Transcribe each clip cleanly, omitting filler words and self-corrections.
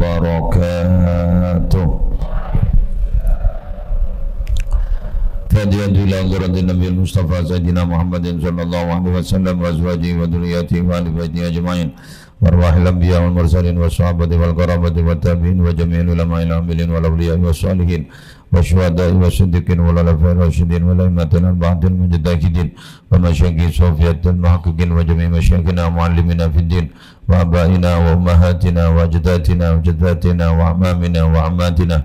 وبركاته. فاتحة إلى حضرة النبي المصطفى سيدنا محمد صلى الله عليه وسلم وأزواجه وذريته وآل بيته أجمعين وأرواح الأنبياء والمرسلين والصحابة والقرابة والتابعين وجميع العلماء العاملين والأولياء والصالحين والشهداء والصديقين والخلفاء الراشدين والأئمة الأربعة المجتهدين ومشايخ صوفية المحققين وجميع مشايخنا ومعلمينا في الدين وآبائنا وأمهاتنا وأجدادنا وجداتنا وأعمامنا وعماتنا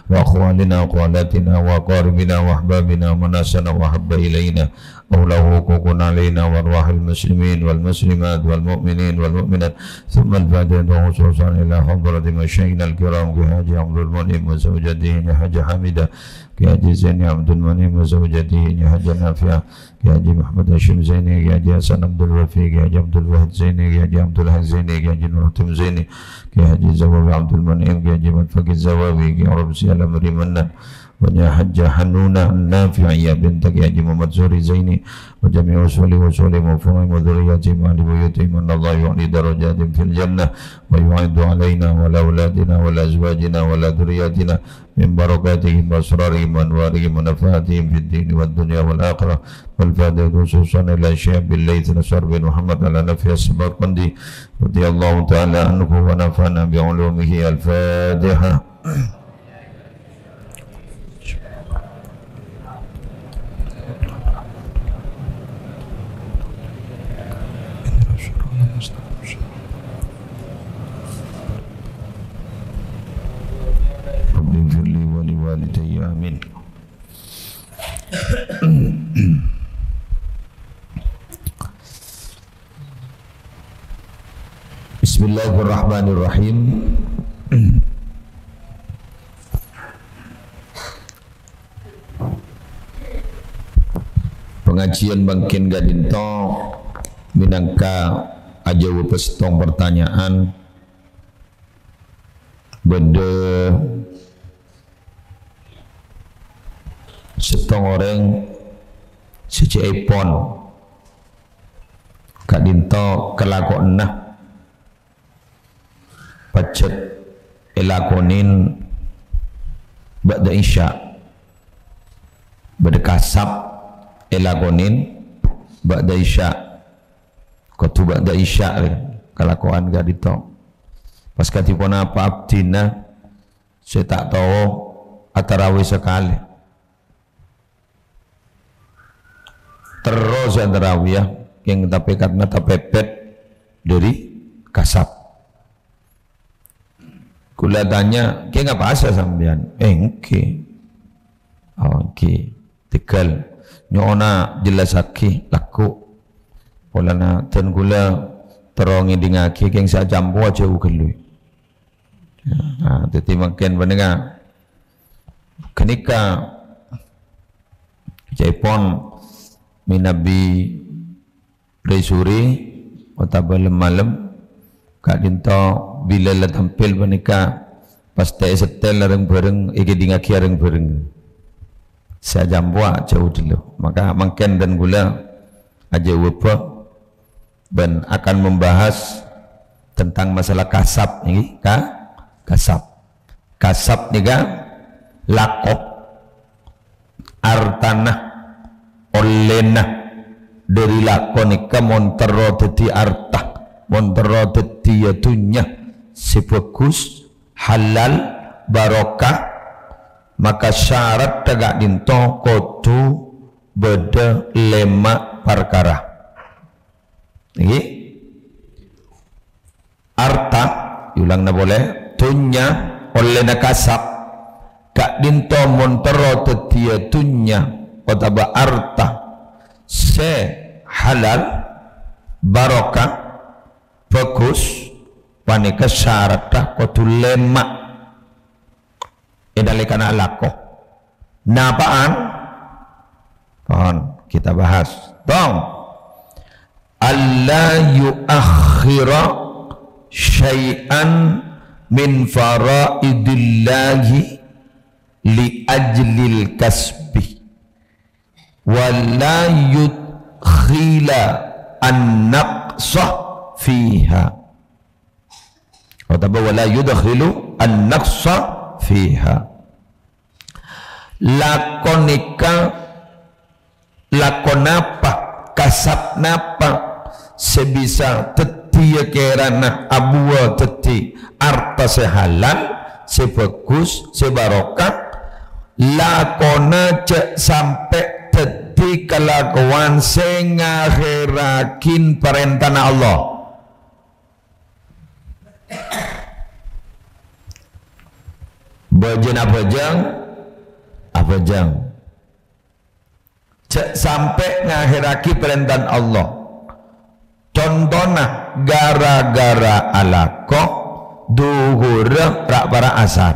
وأخوالنا وأخوالاتنا وأقاربنا وأحبابنا ومناسنا وأحب إلينا أولى حقوق علينا وأرواح المسلمين والمسلمات والمؤمنين والمؤمنات ثم الفاتحة خصوصا إلى حضرة مشايخنا الكرام كحاجي عبد المنعم وزوجته حاجة حميدة كحاجي زيني عبد المنعم وزوجته حاجة نافعة كحاجي محمد هاشم زيني كحاجي حسن عبد الوفي كحاجي عبد الواحد زيني كحاجي عبد الحق زيني كحاجي نورتم زيني كحاجي زوابي عبد المنعم كحاجي منفق الزوابي كحرب سيالة مريمنا ويا حجة حنونة النافعية بنت حجي محمد زوري زيني وجميع وصولي وفهم وذرياتهم وآل بيوتهم أن الله يعلي درجاتهم في الجنة ويعد علينا ولا أولادنا ولا أزواجنا ولا ذرياتنا من بركاتهم وأسرارهم وأنوارهم ونفعاتهم في الدين والدنيا والآخرة والفاتحة خصوصا إلى الشيخ الليث نصر بن محمد على نفي السمرقندي رضي الله تعالى عنه ونفعنا بعلومه. الفاتحة. ولوالدي آمين. Bismillahirrahmanirrahim. Pengajian bangkin gadinto minangka aja pestong pertanyaan bede setong orang seci ipon kadinto kelakon nah pacet elakonin ba'da isya berdekasap elakonin ba'da isya kotu ba'da isya kelakuan gadito pas katipon apa abdina saya tak tahu atarawi sekali terus tarawih ya yang tapi karena tapepet dari kasap kula tanya ke ngapa asa sampean engke tegal nyona jelasake laku polana ten kula terongi dingake keng sa jambu aja ugelui nah dadi makin benenga kenika jaipon minabi resuri otabal malam kak dinto bila la tampil menika pasti setel lareng bareng iki dingaki areng bareng saya jambua jauh dulu maka mangken dan gula aja wabah dan akan membahas tentang masalah kasab ini kasab nika lakop artanah olena dari lakonika montero dadi artah montero dadi yadunya sebagus halal barokah maka syarat tegak dinto kodu beda lema perkara ini arta ulang na boleh dunya olena kasab gak dinto montero dadi yadunya kotaba arta se halal barokah bagus panika syaratah kotu lemak edalekana alako napaan pohon kita bahas dong alla yuakhira syai'an min faraidillahi li ajlil kasbi wala yudkhila an-naqsah fiha Kata wala yudkhilu an-naqsa fiha. Lakon apa, kasab napa sebisa teti kerana abua teti arta sehalal, sebagus, sebarokah, lakona cek sampai teti kelakuan sengakhirakin perintah Allah. Bajan apa jang cek sampai ngakhiraki perintah Allah. Contohnya gara-gara alaqoh duhur rak para asar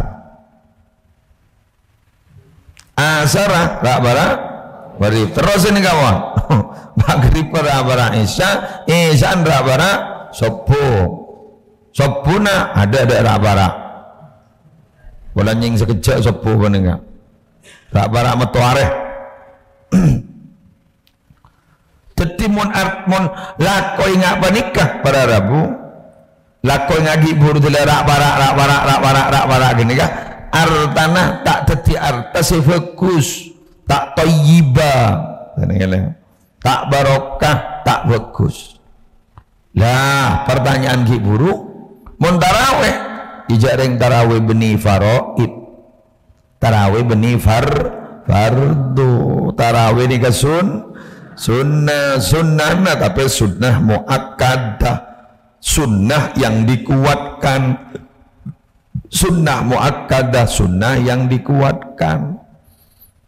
rak para maghrib, terus ini kawan maghrib rak para isya rak para sobuna ada rak para bola nying sekejap sopo kan enggak rak para metuareh. Tetimun artmon lakoi ngak panikah para Rabu lakoi ngagi buru dile rak para gini kah artana tak teti arta sefokus tak toyiba tak barokah tak bagus. Lah pertanyaan ki buru mon taraweh ijareng taraweh beni faraid taraweh beni fardu taraweh ni kasun sunnah tapi sunnah muakkadah, sunnah yang dikuatkan, sunnah muakkadah, sunnah yang dikuatkan.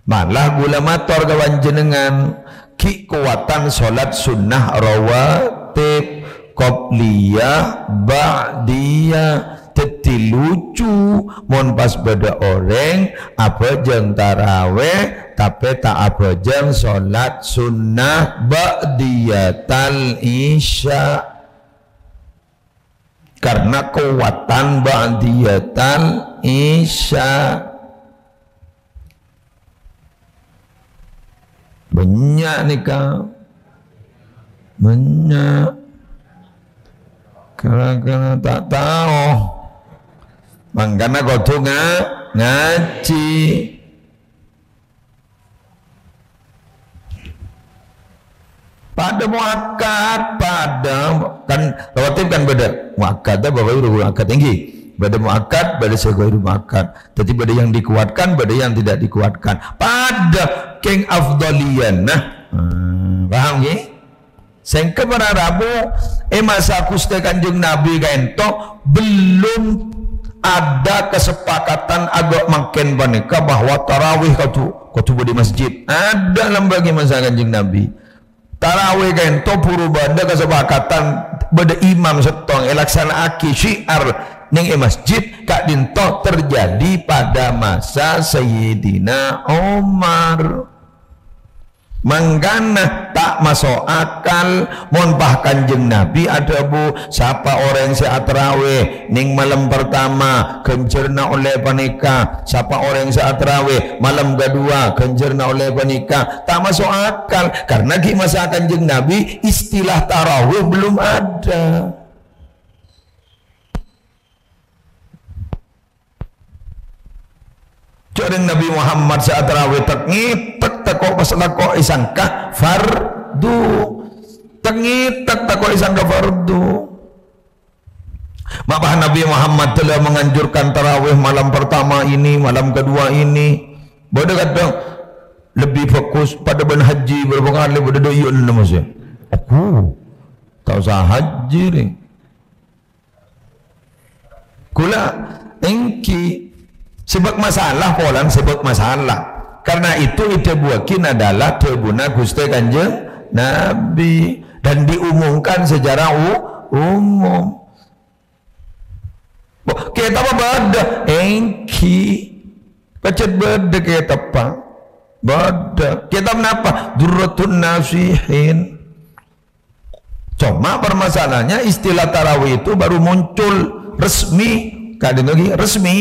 Malah gula mator kawan jenengan ki kuatan solat sunnah rawatib qobliyah ba'diyah teti lucu mon pas beda orang apa jeng taraweh tapi tak apa jeng solat sunnah ba'diyatal isya karena kuatan ba'diyatal isya banyak nih kau banyak karena tak tahu makanya kau tuh ngaji pada muakkad pada kan rawatib kan beda muakkad bapak ibu muakkad tinggi beda muakkad beda segairu muakkad jadi beda yang dikuatkan beda yang tidak dikuatkan pada keng afdalian paham ya sehingga para Rabu masa kuste kanjeng Nabi kaento belum ada kesepakatan agak makin panika bahwa tarawih kau tu di masjid ada lembaga masa kanjeng Nabi tarawih kaento puru bada kesepakatan bada imam setong elaksana aki syiar ning masjid kak dinto terjadi pada masa Sayyidina Umar. Mangkana tak masuk akal mon bahkan jeng Nabi ada bu siapa orang yang tarawih ning malam pertama kencerna oleh panika siapa orang yang tarawih malam kedua kencerna oleh panika tak masuk akal karena di masa kanjeng Nabi istilah tarawih belum ada. Joreng Nabi Muhammad saat tarawih tengitek takok pasalako isangkah fardu tengitek takok isangkah fardu. Maka Nabi Muhammad telah menganjurkan tarawih malam pertama ini malam kedua ini bodoh kadang lebih fokus pada ben haji berapa kali bodoh doyun nama aku tak usah haji ni kula engki sebab masalah polan sebab masalah karena itu ide buakin adalah tebuna Gusti Kanjeng Nabi dan diumumkan secara umum kita apa bada engki pacet bada kita apa bada kita kenapa durratun nasihin cuma permasalahannya istilah tarawih itu baru muncul resmi kadang lagi resmi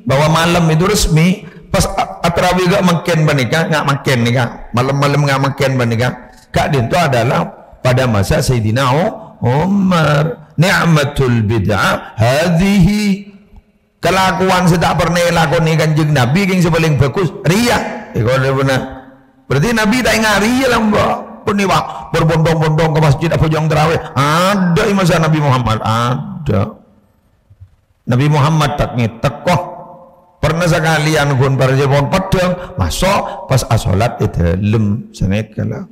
bahwa malam itu resmi pas tarawih gak makin banika nggak makin nikah malam-malam nggak makin banika kak itu adalah pada masa Sayyidina Umar ni'matul bid'ah hadhihi. Kelakuan saya tak pernah lakoni Kanjeng Nabi yang paling bagus riya. Kalau benar berarti Nabi tak ingat riya lah mbak. Peniwa berbondong-bondong ke masjid apa yang terawih ada di masa Nabi Muhammad, ada. Nabi Muhammad tak tekoh pernah sekalian pun para jepon pedang masuk pas asolat itu lem senekala.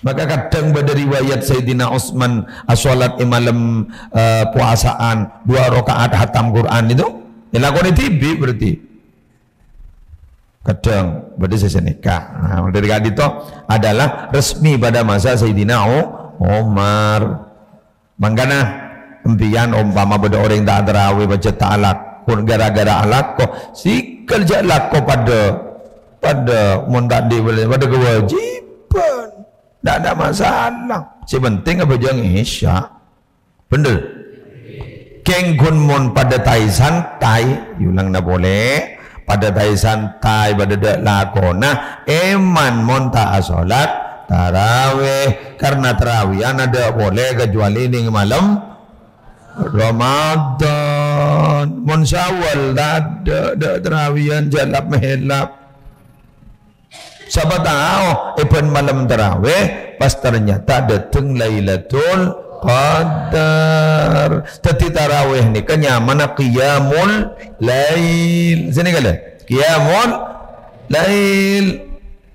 Maka kadang pada riwayat Sayyidina Utsman asolat malam puasaan 2 rakaat hatam Quran itu dilakoni tibi berarti kadang pada sesi nikah. Nah, dari itu adalah resmi pada masa Sayyidina Umar. Mangkana empian umpama pada orang tak terawih baca ta'alak pun gara-gara alak kok si kerja lako pada muntadi pada kewajiban. Tak ada masalah. Si penting apa jangan isya. Bener. Kengkun mon pada tai santai, yulang na boleh. Pada tai santai, pada dak lakona, eman mon tak asolat tarawih. Karena tarawihan ada boleh kecuali ning malam Ramadan. Mon Syawal tak ada tarawihan jalap mehelap. Siapa tahu event malam tarawih pas ternyata datang Lailatul Qadar. Tadi tarawih ni kenyamana qiyamul lail. Sini kala qiyamul lail.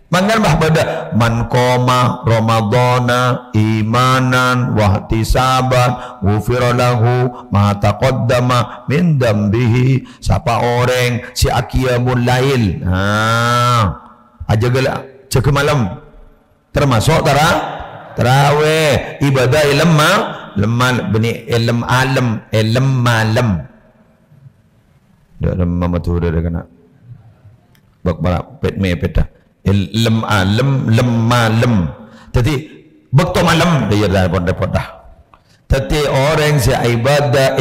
Mangan bah pada man qoma ramadhana imanan wa ihtisaban ghufira lahu ma taqaddama min dambihi. Siapa orang si qiyamul lail aja jaga malam termasuk tarawih ibadah lemah beni ilm alam malam dak lemah matu dah kena bak balap pet me peta ilm alam malam jadi bakto malam dia dah repot dah tapi orang si ibadah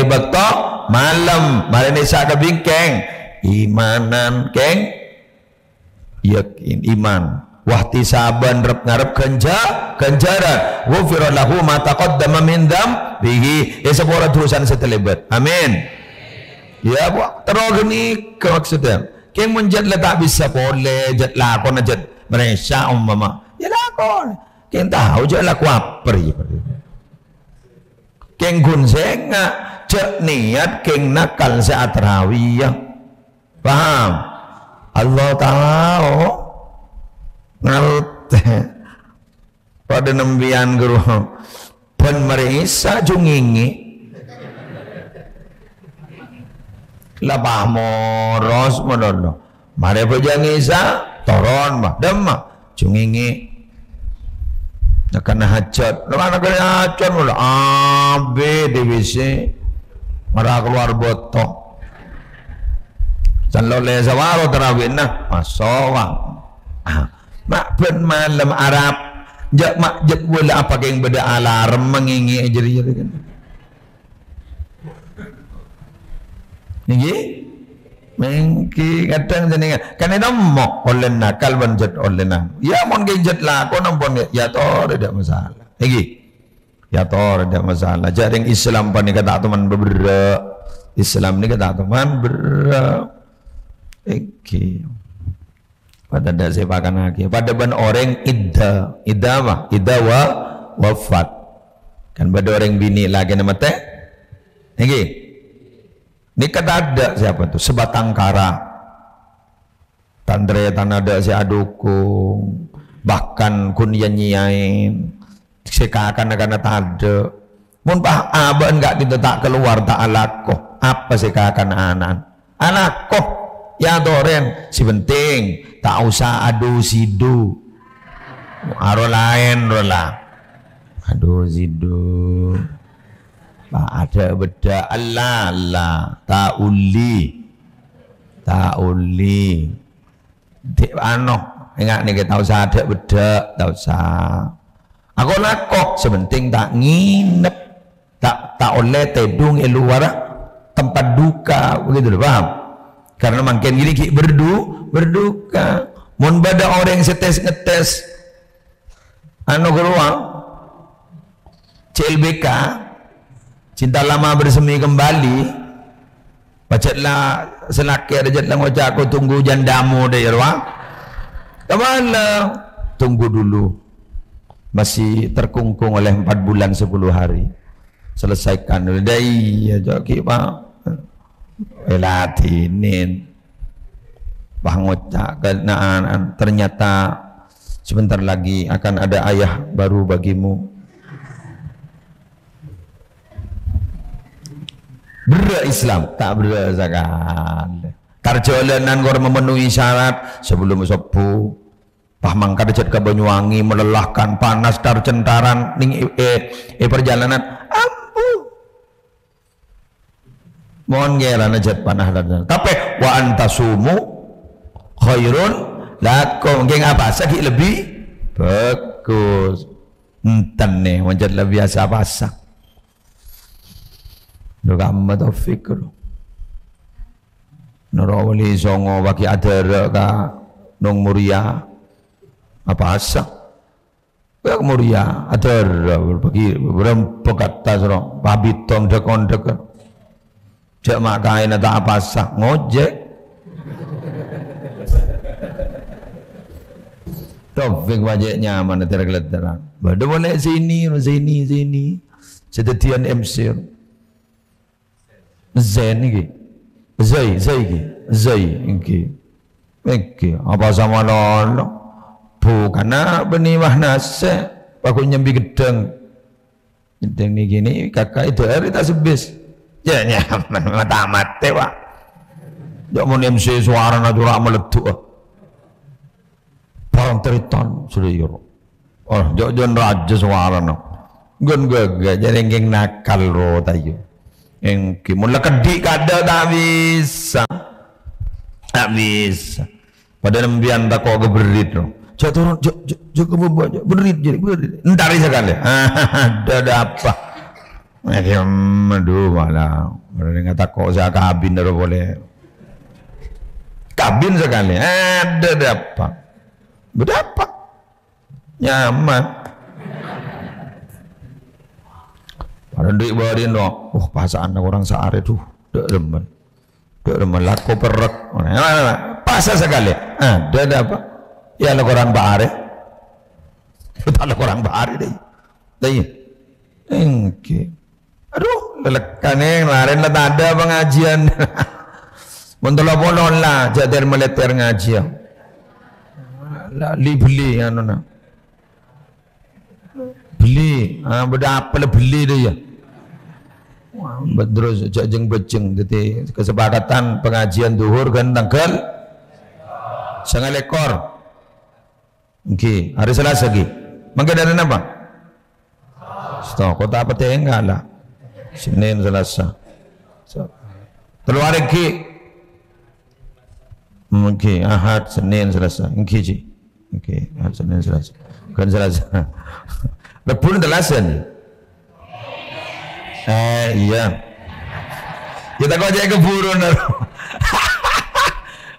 malam marane sak bingkeng imanan keng yakin iman wahtisaban ngarep ganjaran ghufira lahu ma taqaddama min dambihi sepura dosa setelebat amin ya bu terus gini ke maksudnya keng menjat la tak bisa boleh jat lakon jat mereka umpama ya lakon keng tahu jat laku apa keng gun senga jat niat keng nakal saat tarawih paham Allah tahu ngerti pada nembian guru pen merisa jungingi labah moros modono mare pejang isa toron mah demma jungingi akan hajat mana kena hajat mula abe DWC marah keluar botok Sallallahu alaihi wasallam tarawih nah masawang mak ben malam Arab jak mak jak bola apa yang beda alarm mengingi jadi kan niki mengki kadang jenengan kan itu mok oleh nakal banjat oleh nang ya mon genjet lah kau nampon ya tor tidak masalah niki ya tor tidak masalah jaring Islam pan ni kata teman berbeda Islam ni kata teman berbeda Eki pada dak sepakan lagi pada ban orang iddah wafat kan pada orang bini lagi nama teh niki ni kata ada siapa tu sebatang kara tandre tanada si adukung bahkan kun nyiain sekakan akan ada mun bah aban enggak kita tak keluar tak alakoh apa sekakan anakoh ya doren si penting tak usah adu sidu aro lain rola adu sidu ada beda Allah tauli di ano ingat nih kita usah ada beda tak usah aku nakok sebenting tak nginep tak oleh tedung luar tempat duka begitu paham karena makin gini ki berduka mun bada orang setes ngetes anu keluar CLBK Cinta Lama Bersemi Kembali, bacatlah selakir jatlah wajah aku tunggu jandamu deh ya ruang. Kemana? Tunggu dulu, masih terkungkung oleh 4 bulan 10 hari. Selesaikan dulu dah. Iya joki pak elatinin bangocak kenaan. Ternyata sebentar lagi akan ada ayah baru bagimu. Islam tak berdasarkan karjalanan kor memenuhi syarat sebelum sepuh pahmang kadecet ke Banyuwangi melelahkan panas tarcentaran ning perjalanan ampun mohon ngeran ajat panah dan tapi wa antasumu khairun lakum geng apa sakit lebih bagus enten nih manjat lebih biasa pasak Doa amat taufik Narawali songo bagi adara ka nong muria apa asa ya muria adara bagi berempat kata serong babitong dekon dekan cak mak kain atau apa asa ngojek taufik wajah nyaman tergeleteran bada boleh sini sedetian MC Zain iki. Zai iki. Apa sama lolo? Bukan benih nase. Aku nyambi gedeng. Gedeng ni gini kakak itu hari tak sebis. Ya nyaman mata mate pak. Jok mun MC suara natural meleduk. Barang teriton sudah yoro. Oh jok jon raja suara no. Gun gagah jadi ngeng nakal ro tayo. Engki mula kedik kada tak bisa pada nembian tak kau geberit no cak turun cak kebubuh berit jadi berit entar sekali ada apa aduh malah orang kata kau saya kabin dah boleh kabin sekali ada apa berapa nyaman ada duit bawain dong. Pasaan orang seare tuh, dek remen laku perek. Pasal sekali. Ada apa? Ya lo orang bahare. Kita lo orang bahare deh. Deh. Engke. Aduh, lelekannya kemarin lah tak ada pengajian. Mentolo-polon lah, jadi meleter ngajian. Lah beli anu na. Beli, berapa lah beli dia ya. Terus jeng bejeng, jadi kesepakatan pengajian duhur kan tanggal 9 ekor. Oke, hari Selasa lagi. Mangga dari apa? Stok kota apa teh enggak lah. Senin Selasa. Telu hari ki. Oke, Ahad, Senin, Selasa. Oke ji. Oke, Ahad, Senin, Selasa. Kan Selasa. Lepun telasan. Iya. Kita kau jadi keburu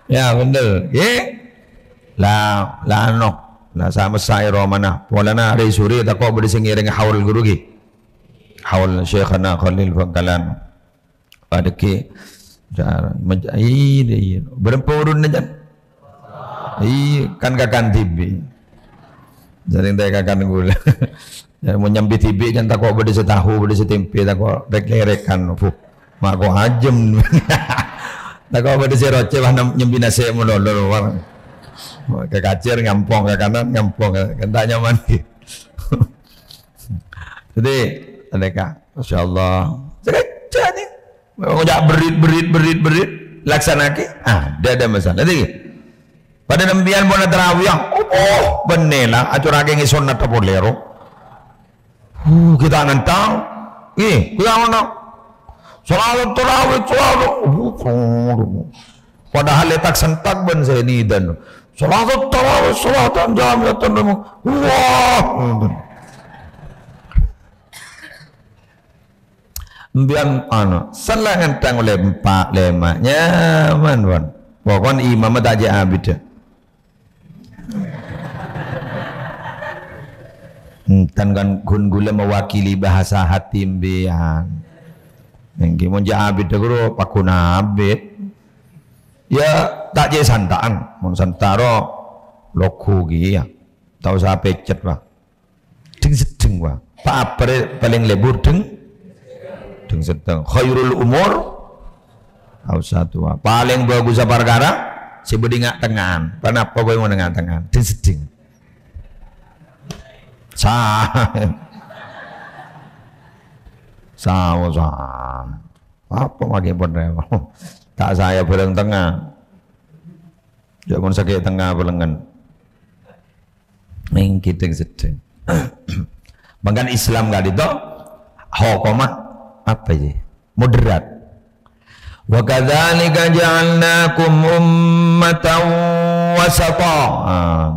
ya bener. Lah sama saya romana. Polana hari suri tak kau bersengiring haul guru ki. Haul Syekhana Khalil Bangkalan. Pada ki. Berapa urun aja. Kan kakan tibi. Jadi tak kakan gula. Mau nyambi tibi kan tak kau berdesa tahu berdesa tempe tak kau rek-rekan. Mak kau ajem. Tak kau berdesa roce mana nyambi nasi melolor. Ke kacir ngampong ke kanan ngampong kendak nyaman. Jadi mereka, Masya Allah. Sekejap ni. Mengajak berit laksanaki. Ada masalah. Jadi pada nembian bona terawih. Oh benelah acara gengi sunat apa bolero. Kita ngentang. Kita ngentang. Salat terawih padahal letak sentak ben saya ni dan salat terawih salatan jamiatan demo. Wah. Mbian salah ngentang oleh 4 5 nyaman wan. Pokon imam taja abid. Tan kan kun gula mewakili bahasa hati mbian. Nengki mun abid guru pakuna abid. Ya tak je santaan, mun santaro loku gi ya. Tahu sa pecet ba. Ding sedeng ba. Pa paling lebur deng sedeng. Khairul umur tahu satu ba. Paling bagus perkara si bedingak tengan. Kenapa boy mau dengan tengan? Ding sedeng. Sama apa lagi pun tak saya belang tengah jangan sakit tengah belengan mengkiting sedeng bahkan Islam gak itu hukumah apa sih moderat wa kadzalika ja'alnakum ummatan wasata.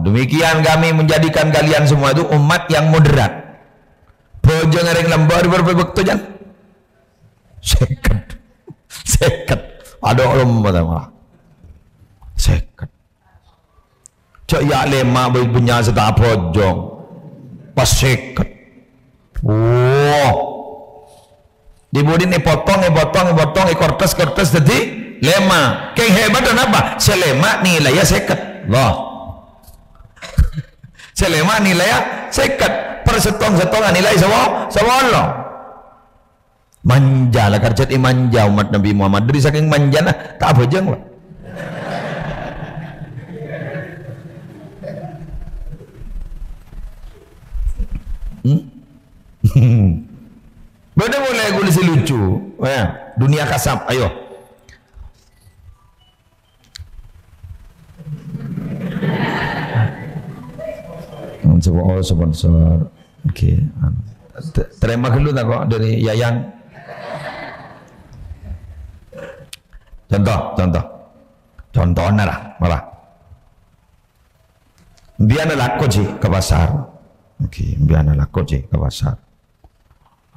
Demikian kami menjadikan kalian semua itu umat yang moderat. Bojo ngareng lembar berbekto jan. Seket. Ada orang malah. Seket. Cak ya lema punya seta bojo. Pas seket. Dibudin potong kertas tadi lema. Keng hebat dan apa? Selema nilainya seket. Loh. Selema nilainya seket. Persetong-setongan nilai sama Allah. Manja lah karjat manja umat Nabi Muhammad. Dari saking manjana tak bojong lah. Beda boleh gue si lucu. Ya, dunia kasab. Ayo. Coba sponsor. Oke. Terima dulu tak kok dari Yayang. Contohnya lah malah. Biar laku sih ke pasar. Oke, biar laku sih ke pasar.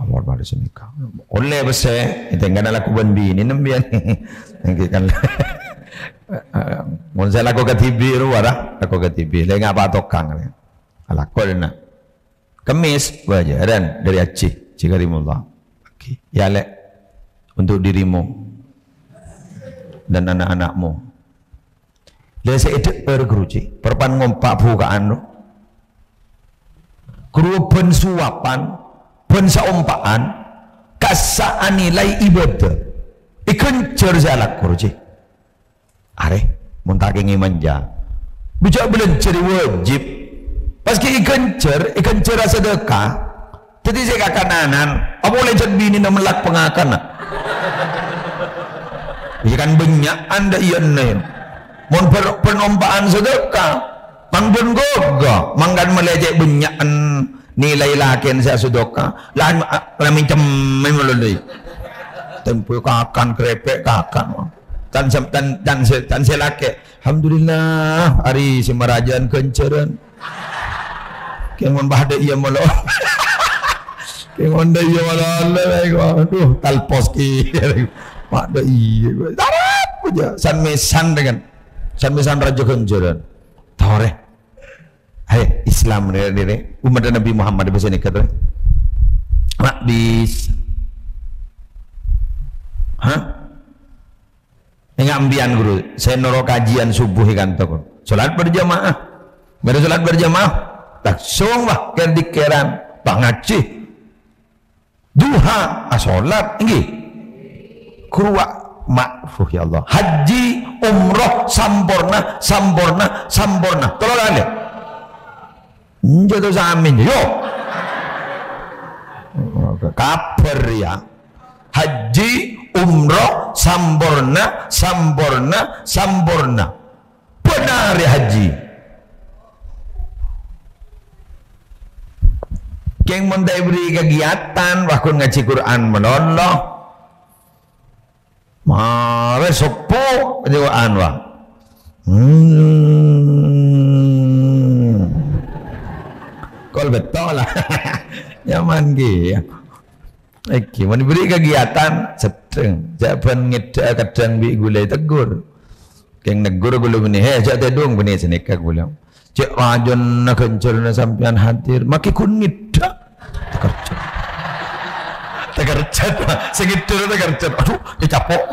Awal pada senika. Oleh besar, itu enggak ada laku banbi ini nembian. Yang kan. Mun saya laku ke TV ruara, laku ke TV. Lagi apa tokang? Laku nak. Kemis pelajaran dari Aceh, Cikarimullah. Oke, ya lek untuk dirimu dan anak-anakmu. Lese itu ergruci, perpan ngompak bukaan lo. Kru ben suapan, ben saumpaan, kasaan nilai ibadah. Ikan cerjalak gruci. Are, muntake manja. Bijak belajar wajib. Paski ikan cer sedekah. Jadi saya kakananan, apa boleh jadi bini nak melak pengakan nak? Ikan banyak anda iyanin. Mon penompaan sedekah, manggun goga, manggan melecek banyak nilai lakian saya sedekah. Lain minjem melalui. Tempu kakan krepek kakan. Tan selake. Alhamdulillah hari semarajaan kenceran. Kengon bahada iya malah. Kengon dah iya malah. Aduh, talpos ki. Bahada iya. Tarap aja. San mesan raja kenjuran. Tahu re. Hai Islam ni. Umat Nabi Muhammad di bahasa ni kata. Mak bis. Hah? Ingat ambian guru. Saya noro kajian subuh ikan takut. Solat berjamaah. Baru solat berjamaah. Langsung lah kendikeran pangaji duha asolat ini kurwa makruh ya Allah haji umroh sampurna tolong anda jatuh samin yo kabar ya haji umroh sampurna benar ya haji. Yang mendai beri kegiatan waktu ngaji Quran menoloh mare sopo kejiwaan wah kol betul lah nyaman gitu oke mau diberi kegiatan sedang jawaban ngeda kadang bi gulai tegur yang negur gulung ini heh jatuh dong benih senikah gulung Cek rajon na kencerna sampean hadir, maki kunit dah. Tegercet, segitu tegercet. Aduh, dicapok.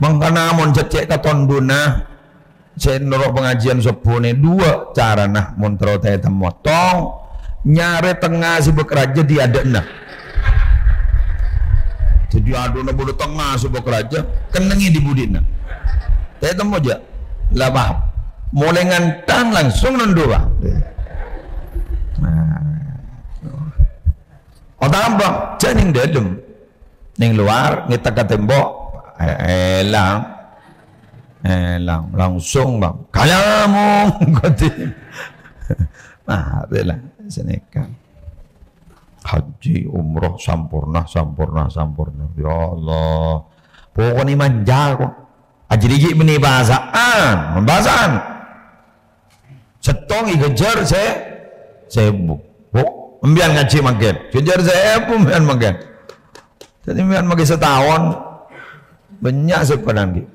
Mangkana mon cek katonduna, saya norok pengajian sepune dua cara nah mon teroteh temotong nyare tengah si bekerja di adana. Jadi aduna bodo tengah si bekerja kenengi di budina. Teh temo aja. Lah paham. Mulai ngantang langsung nendua. Otak bang, jangan dalam, ning luar kita ke tembok, elang, langsung bang, kalamu, kotin, nah, itulah senekan. Haji, umroh, sampurna, ya Allah, pokoknya manja kok. Aji dikit beni bahasaan, membahasaan. Setong ikejar saya buk, embian ngaji makin, kejar saya pun embian makin. Jadi embian makin setahun, banyak sepanjang gitu.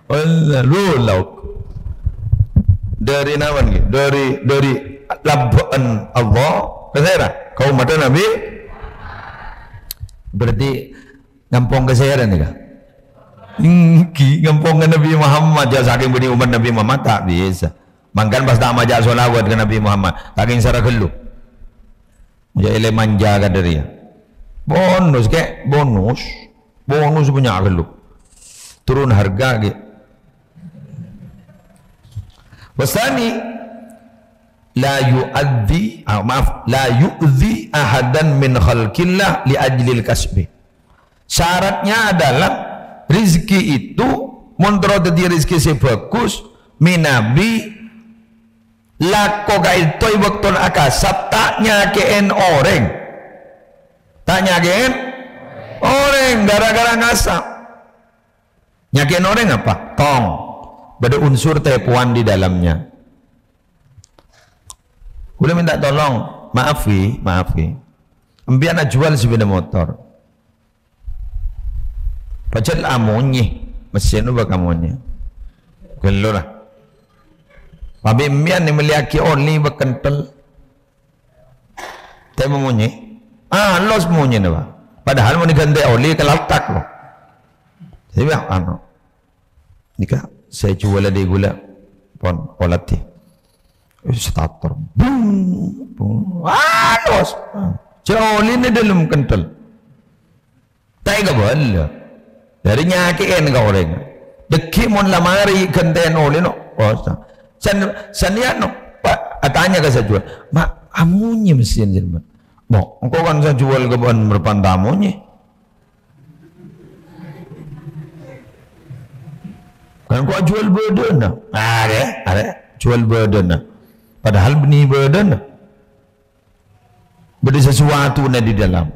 Allah, dari nawan gitu, dari labbaan Allah, kesera, kaum mata Nabi. Berarti ngampong kesehatan nih kak? Ngampong ke Nabi Muhammad ya saking bini umat Nabi Muhammad tak biasa. Mangkan pas tak majak solawat ke Nabi Muhammad saking sarah gelu. Mujak ile manja kan dari ya. Bonus kek bonus punya gelu. Turun harga gitu. Wasani la yu'adzi la yu'zi ahadan min khalqillah li ajlil kasbi. Syaratnya adalah rizki itu montro dadi rizki sebagus minabi lako gaitoy wakton akasab tak nyakeen orang gara-gara ngasap. Nyakeen orang apa? Tong ada unsur tepuan di dalamnya. Boleh minta tolong, maaf embian jual sepeda motor pacet amonye mesin ubah kamunya gelo lah tapi embian yang meliaki oli berkental tema monye los monye nih padahal mau diganti oli kelatak loh jadi biar nikah saya jual di gula pon olati starter los jauh ini dalam kental tak boleh dari nyakiin kau orang deki mon lamari kenten oli no sanian no tanya ke saya jual mak amunya mesin Jerman mau engkau kan saya jual ke bahan berpantamunya kan kau jual badan ada jual badan padahal benih badan beda sesuatu di dalam.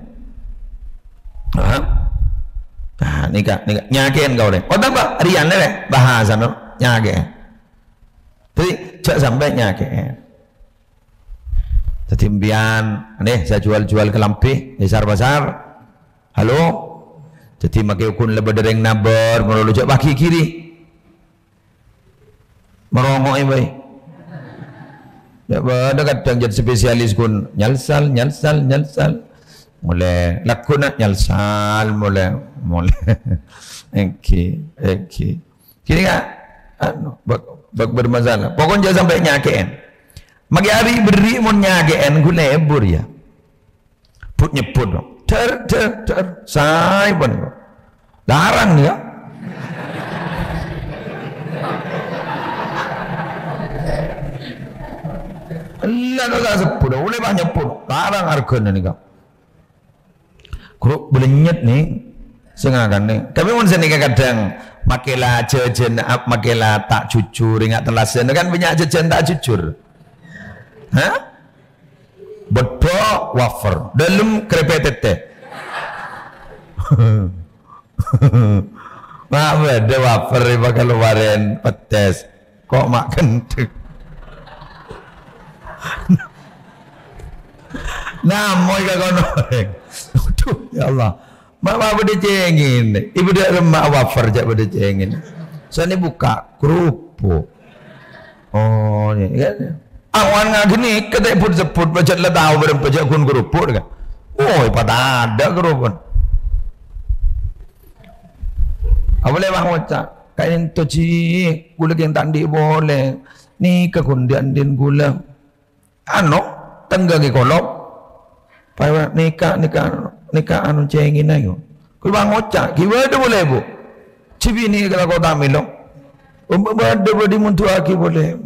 Nah, nikah nyakein kau deh. Oh tambah rian deh bahasa no nyakein. Jadi cak sampai nyakein. Jadi mbian, saya jual ke lampi di pasar. Halo. Jadi makai ukun lebih dereng nabar melulu cak baki kiri. Merongok baik. Ya ada kadang jadi spesialis kun nyalsal mulai lakuna nyalsal mulai kini kan bak bermasalah pokoknya jangan sampai nyakein magi hari beri mau nyakein gue lebur ya put nyeput ter saya pun larang nih ya Allah kagak sepuluh, boleh banyak pun, larang harganya nih kak. Kalau belinyet nih, sengakan nih. Tapi mun saya kadang makelah jajan, makelah tak jujur, ingat telasen, kan banyak jajan tak jujur. Bedo wafer, dalam krepet tete. Maaf ada wafer, bakal keluarin petes, kok makan tuh. Nah, mau ikut kono. Aduh, ya Allah. Mak pada cengin, ibu dia lemak wafer jak pada cengin. Saya ni buka kerupuk. Oh ni kan. Awan ngah gini kata pun sebut pajak lah tahu berapa pajak kun kerupuk kan. Oh pada ada kerupuk. Apa boleh bang macam kain tu cik gula yang tandi boleh. Ni kekundian din gula. Ano tenggang ke kolop. Pai nikah anu cengin ayo. Ku bang macam kiwa ada boleh bu. Cibi ni kalau kau tak milong. Ada bodi muntuaki boleh.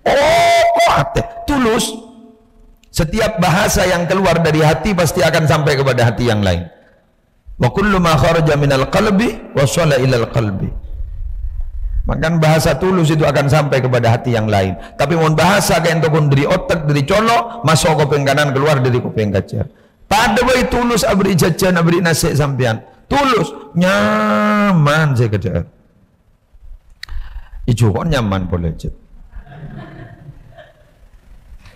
Oh, kuat. Tulus. Setiap bahasa yang keluar dari hati pasti akan sampai kepada hati yang lain. Wa kullu ma kharaja minal qalbi wasala ilal qalbi. Maka bahasa tulus itu akan sampai kepada hati yang lain. Tapi mohon bahasa kayak entokun dari otak, dari colok, masuk kuping kanan, keluar dari kuping kaca. Pada bayi tulus abri jajan, abri nasi sampean. Tulus, nyaman saya kerja. Ijo kok nyaman boleh jet.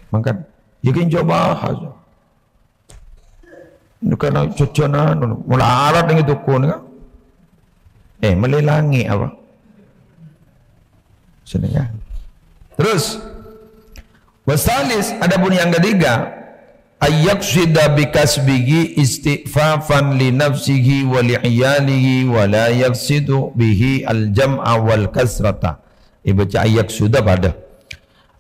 Maka yakin coba aja. Ini karena jajanan, mula alat yang itu kun kan? Melelangi apa? Sedangkan. Terus, wasalis ada pun yang ketiga, ayyaqsida bikasbihi istighfafan li nafsihi wa li iyalihi wa la yaqsidu bihi al-jam'a wal kasrata. Baca ayyaqsida pada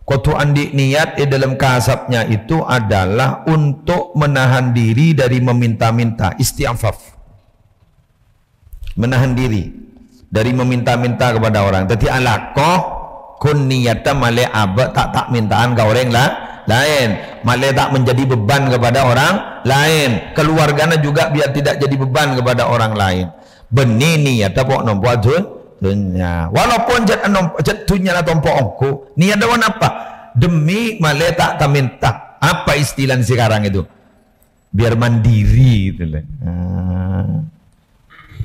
kotu andi niat dalam kasabnya itu adalah untuk menahan diri dari meminta-minta, istighfaf, menahan diri dari meminta-minta kepada orang. Tadi alakoh kun niyata male aba tak mintaan ke orang lain, male tak menjadi beban kepada orang lain, keluarganya juga biar tidak jadi beban kepada orang lain. Benih niyata pok nompo dunia, walaupun jat dunia lah tompo ongku niat dawan apa demi male tak minta. Apa istilah sekarang itu? Biar mandiri gitu lah.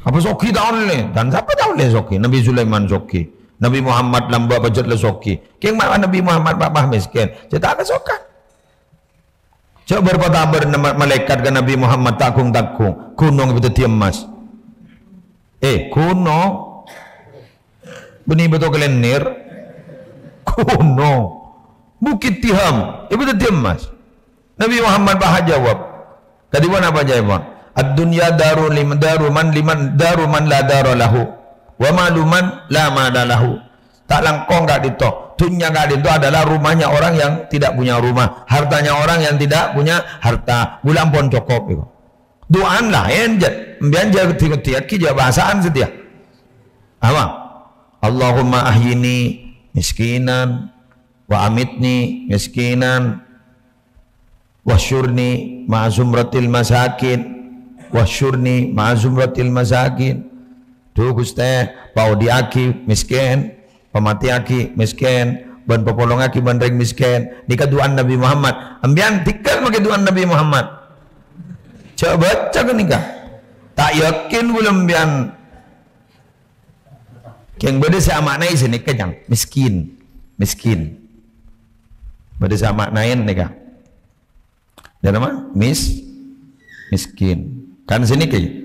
Apa soki tak boleh? Dan siapa tak boleh soki? Nabi Sulaiman soki, Nabi Muhammad lamba bajet le soki. Keng mak Nabi Muhammad babah miskin. Saya tak sokan. Coba berpatabar malaikat ke Nabi Muhammad takung gunung itu tiam emas. Gunung benih betul kelenir gunung bukit tiham itu tiam emas. Nabi Muhammad bah jawab. Kadiwan apa jawab? Ad-dunya daru man la dara lahu wa maluman la mala lahu. Tak langkong gak dito. Dunia gak dito adalah rumahnya orang yang tidak punya rumah, hartanya orang yang tidak punya harta. Bulan pun cukup itu. Doaan lah enjet. Mbian jaga tiap ki jaga bahasaan setia. Apa? Allahumma ahyini miskinan wa amitni miskinan wasyurni ma'azumratil masakin wasyurni ma'azumratil masakin. Tu Gusti pau diaki miskin, pamati aki miskin, ban popolong aki bandreng miskin. Nikah duaan Nabi Muhammad. Ambian tikal make duaan Nabi Muhammad. Coba baca ke nikah. Tak yakin belum ambian. Yang beda saya maknai sini kenyang miskin. Beda saya maknain nikah. Dan apa? Miskin. Kan sini ke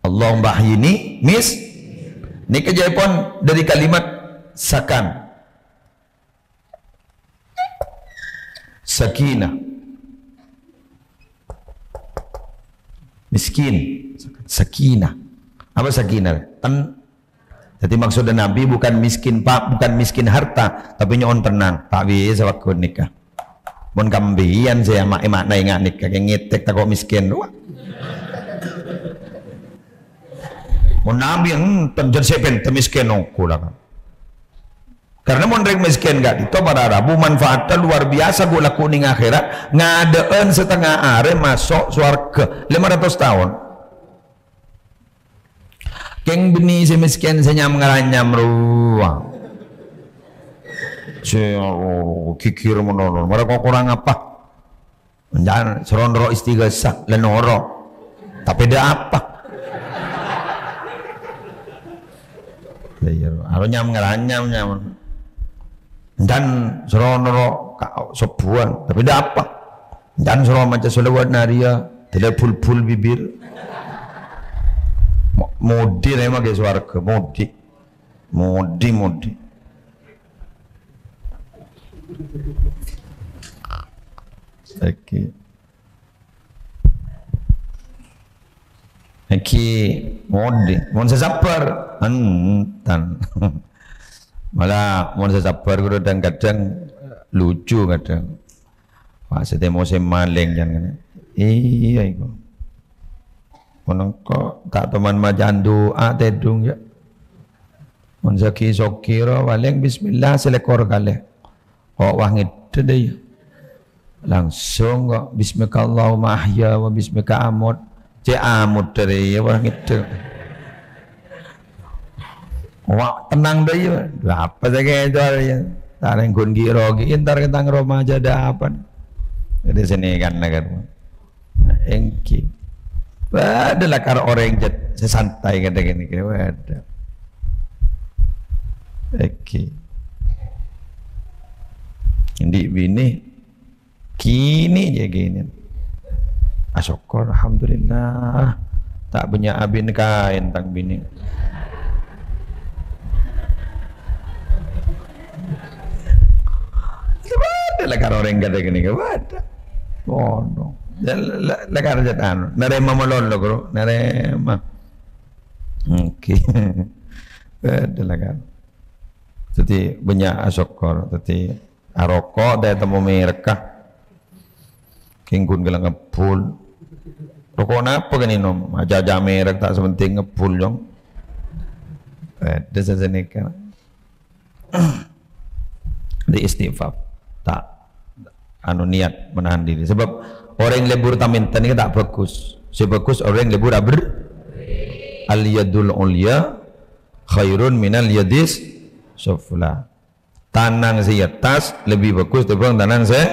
Allahumma ahyini ini kejayaan dari kalimat sakan, sakinah, miskin, sakinah. Apa sakinah? Jadi maksudnya Nabi bukan miskin pak, bukan miskin harta, tapi nyon tenang. Pak biye sewaktu nikah. Bon kambian saya makna ingat nikah, yang ngetek tak kok miskin. Mon Nabi yang tenjer sepen temiskin aku lah kan. Karena mon rek miskin gak itu para Rabu manfaatnya luar biasa gula kuning akhirat ngadeen setengah are masuk surga 500 tahun. Keng beni si miskin senyam ngaranyam ruang. Kikir menolong. Mereka kurang apa? Jangan seronro istighasa lenoro. Tapi dia apa? Harus nyam ngaranyam nyam. Dan seronro sebuan. Tapi dia apa? Dan seronro macam selawat naria. Tidak pul-pul bibir. Mudi memang ke swarga, mudi. Aki mudi, mon sasabar, tan. Malah mon sasabar kadang-kadang lucu kadang. Pak sete musim maling jangan. Iya iku. Menengko tak teman majan doa tedung ya. Mun zaki sokira paling bismillah selekor kalih. Kok wah ngide deh. Langsung kok bismika Allahumma ahya wa bismika amut. Cek amut dari ya wah ngide. Wah tenang deh ya. Apa saja itu ya. Tareng gun giro entar ketang remaja ada apa. Di sini kan negara. Engki. Adalah karo orang sesantai kata gini ada. Engki. Ini bini kini je gini. Asyukur alhamdulillah. Tak punya abin kain tang bini. Adalah karo orang kata gini ada. Oh no. Lekar jatan, narema malon lo bro, narema. Oke, adalah kan. Jadi banyak asokor, jadi aroko dari temu mereka. Kingkun gelang ngepul. Rokok apa kan ini nom? Aja merek tak sepenting ngepul dong. Desa senika. Di istighfar tak anu niat menahan diri sebab orang yang lebur tamintan ini tak bagus. Sebagus orang yang lebur abr al yadul ulya khairun minal yadis sufla. Tanang si atas lebih bagus daripada tanang saya